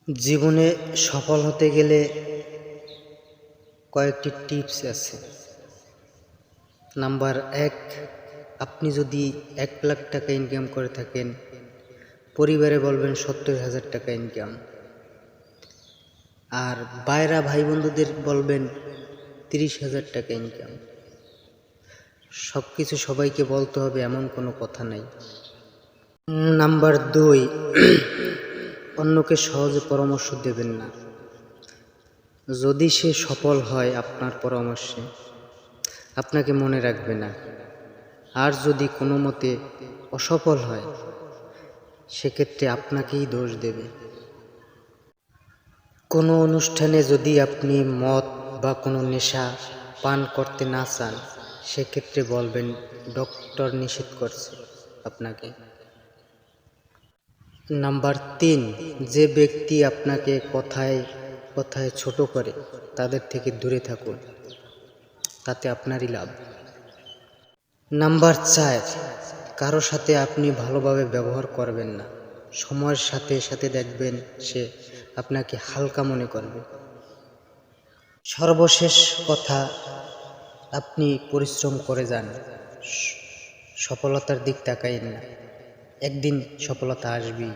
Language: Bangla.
জীবনে সফল হতে গেলে কয়েকটি টিপস আছে। নাম্বার 1, আপনি যদি 1 লাখ টাকা ইনকাম করে থাকেন, পরিবারে বলবেন 70,000 টাকা ইনকাম, আর বাইরা ভাই বন্ধুদের বলবেন 30,000 টাকা ইনকাম। সব কিছু সবাইকে বলতে হবে এমন কোনো কথা নাই। নাম্বার 2, অন্যকে সহজে পরামর্শ দেবেন না। যদি সে সফল হয় আপনার পরামর্শে, আপনাকে মনে রাখবে না। আর যদি কোনো মতে অসফল হয়, সেক্ষেত্রে আপনাকেই দোষ দেবে। কোনো অনুষ্ঠানে যদি আপনি মদ বা কোনো নেশা পান করতে না চান, সেক্ষেত্রে বলবেন ডক্টর নিষেধ করছে আপনাকে। নাম্বার 3, যে ব্যক্তি আপনাকে কথায় কথায় ছোট করে, তাদের থেকে দূরে থাকুন, তাতে আপনারই লাভ। নাম্বার 4, কারো সাথে আপনি ভালোভাবে ব্যবহার করবেন না। সময়ের সাথে সাথে দেখবেন সে আপনাকে হালকা মনে করবে। সর্বশেষ কথা, আপনি পরিশ্রম করে যান, সফলতার দিক তাকাইন না। একদিন সফলতা আসবেই।